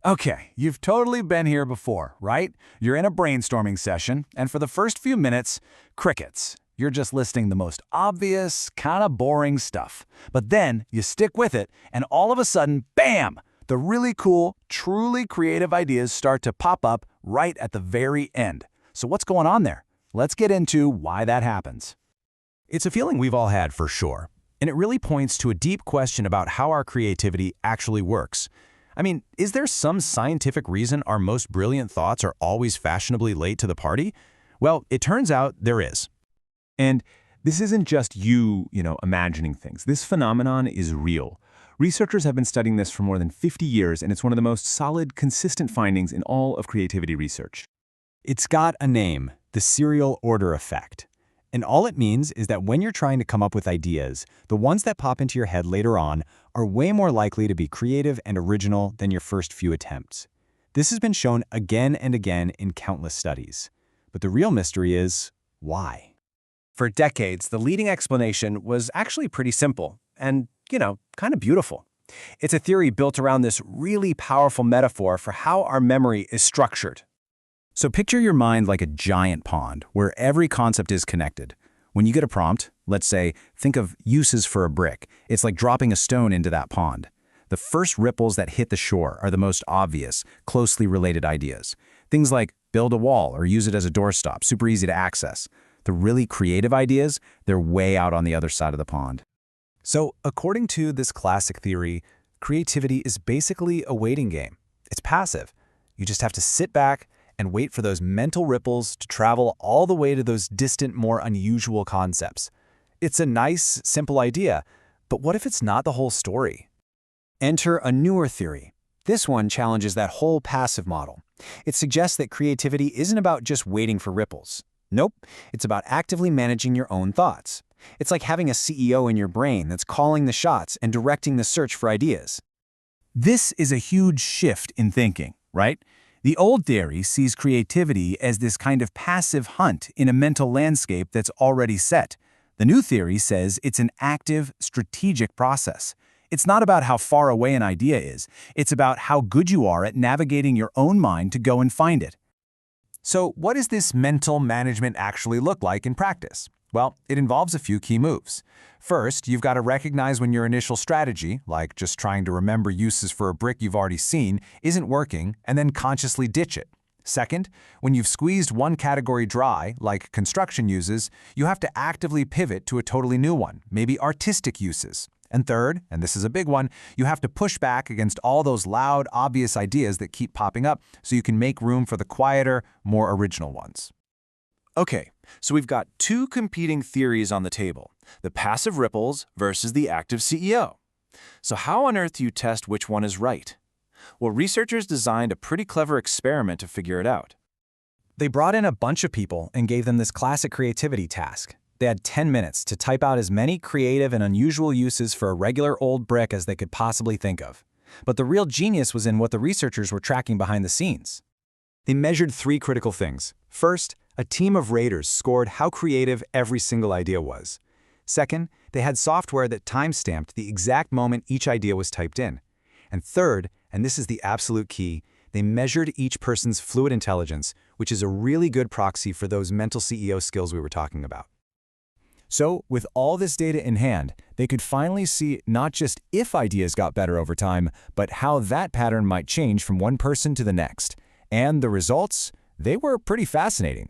Okay, you've totally been here before, right? You're in a brainstorming session, and for the first few minutes, crickets. You're just listing the most obvious, kind of boring stuff. But then you stick with it, and all of a sudden, bam! The really cool, truly creative ideas start to pop up right at the very end. So what's going on there? Let's get into why that happens. It's a feeling we've all had for sure, and it really points to a deep question about how our creativity actually works. I mean, is there some scientific reason our most brilliant thoughts are always fashionably late to the party? Well, it turns out there is. And this isn't just you imagining things. This phenomenon is real. Researchers have been studying this for more than 50 years, and it's one of the most solid, consistent findings in all of creativity research. It's got a name, the serial order effect. And all it means is that when you're trying to come up with ideas, the ones that pop into your head later on are way more likely to be creative and original than your first few attempts. This has been shown again and again in countless studies. But the real mystery is, why? For decades, the leading explanation was actually pretty simple and, kind of beautiful. It's a theory built around this really powerful metaphor for how our memory is structured. So picture your mind like a giant pond where every concept is connected. When you get a prompt, let's say, think of uses for a brick. It's like dropping a stone into that pond. The first ripples that hit the shore are the most obvious, closely related ideas. Things like build a wall or use it as a doorstop, super easy to access. The really creative ideas, they're way out on the other side of the pond. So, according to this classic theory, creativity is basically a waiting game. It's passive. You just have to sit back and wait for those mental ripples to travel all the way to those distant, more unusual concepts. It's a nice, simple idea, but what if it's not the whole story? Enter a newer theory. This one challenges that whole passive model. It suggests that creativity isn't about just waiting for ripples. Nope, it's about actively managing your own thoughts. It's like having a CEO in your brain that's calling the shots and directing the search for ideas. This is a huge shift in thinking, right? The old theory sees creativity as this kind of passive hunt in a mental landscape that's already set. The new theory says it's an active, strategic process. It's not about how far away an idea is. It's about how good you are at navigating your own mind to go and find it. So what does this mental management actually look like in practice? Well, it involves a few key moves. First, you've got to recognize when your initial strategy, like just trying to remember uses for a brick you've already seen, isn't working, and then consciously ditch it. Second, when you've squeezed one category dry, like construction uses, you have to actively pivot to a totally new one, maybe artistic uses. And third, and this is a big one, you have to push back against all those loud, obvious ideas that keep popping up so you can make room for the quieter, more original ones. Okay, so we've got two competing theories on the table, the passive ripples versus the active CEO. So how on earth do you test which one is right? Well, researchers designed a pretty clever experiment to figure it out. They brought in a bunch of people and gave them this classic creativity task. They had 10 minutes to type out as many creative and unusual uses for a regular old brick as they could possibly think of. But the real genius was in what the researchers were tracking behind the scenes. They measured three critical things. First, a team of raters scored how creative every single idea was. Second, they had software that time-stamped the exact moment each idea was typed in. And third, and this is the absolute key, they measured each person's fluid intelligence, which is a really good proxy for those mental CEO skills we were talking about. So, with all this data in hand, they could finally see not just if ideas got better over time, but how that pattern might change from one person to the next. And the results? They were pretty fascinating.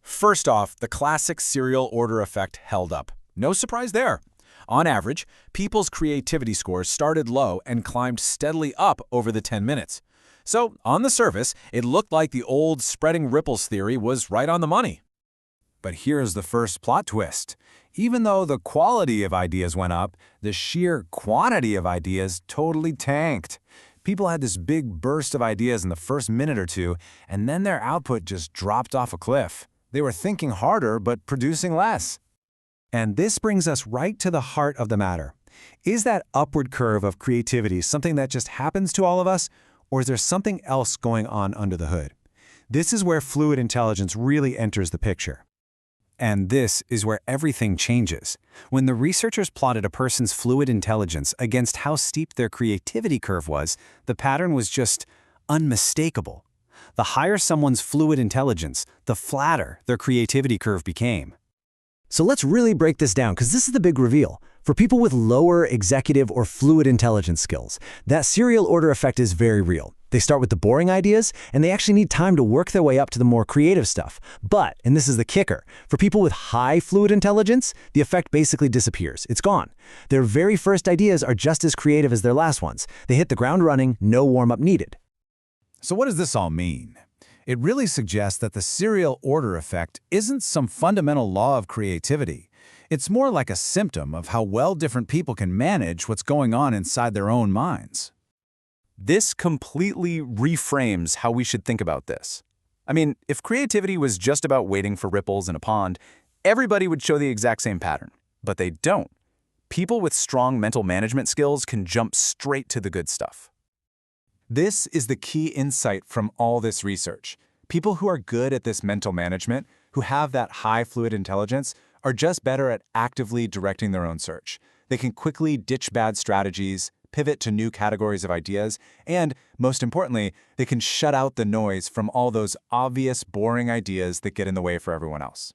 First off, the classic serial order effect held up. No surprise there. On average, people's creativity scores started low and climbed steadily up over the 10 minutes. So, on the surface, it looked like the old spreading ripples theory was right on the money. But here's the first plot twist. Even though the quality of ideas went up, the sheer quantity of ideas totally tanked. People had this big burst of ideas in the first minute or two, and then their output just dropped off a cliff. They were thinking harder, but producing less. And this brings us right to the heart of the matter. Is that upward curve of creativity something that just happens to all of us, or is there something else going on under the hood? This is where fluid intelligence really enters the picture. And this is where everything changes. When the researchers plotted a person's fluid intelligence against how steep their creativity curve was, the pattern was just unmistakable. The higher someone's fluid intelligence, the flatter their creativity curve became. So let's really break this down, because this is the big reveal. For people with lower executive or fluid intelligence skills, that serial order effect is very real. They start with the boring ideas, and they actually need time to work their way up to the more creative stuff. But, and this is the kicker, for people with high fluid intelligence, the effect basically disappears. It's gone. Their very first ideas are just as creative as their last ones. They hit the ground running, no warm-up needed. So what does this all mean? It really suggests that the serial order effect isn't some fundamental law of creativity. It's more like a symptom of how well different people can manage what's going on inside their own minds. This completely reframes how we should think about this. I mean, if creativity was just about waiting for ripples in a pond, everybody would show the exact same pattern. But they don't. People with strong mental management skills can jump straight to the good stuff. This is the key insight from all this research. People who are good at this mental management, who have that high fluid intelligence, are just better at actively directing their own search. They can quickly ditch bad strategies, pivot to new categories of ideas, and, most importantly, they can shut out the noise from all those obvious, boring ideas that get in the way for everyone else.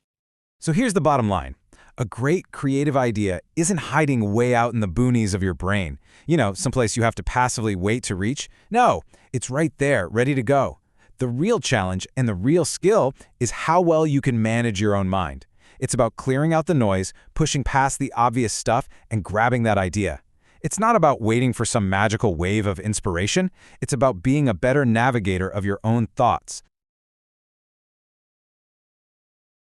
So here's the bottom line. A great creative idea isn't hiding way out in the boonies of your brain. You know, someplace you have to passively wait to reach. No, it's right there, ready to go. The real challenge and the real skill is how well you can manage your own mind. It's about clearing out the noise, pushing past the obvious stuff, and grabbing that idea. It's not about waiting for some magical wave of inspiration. It's about being a better navigator of your own thoughts,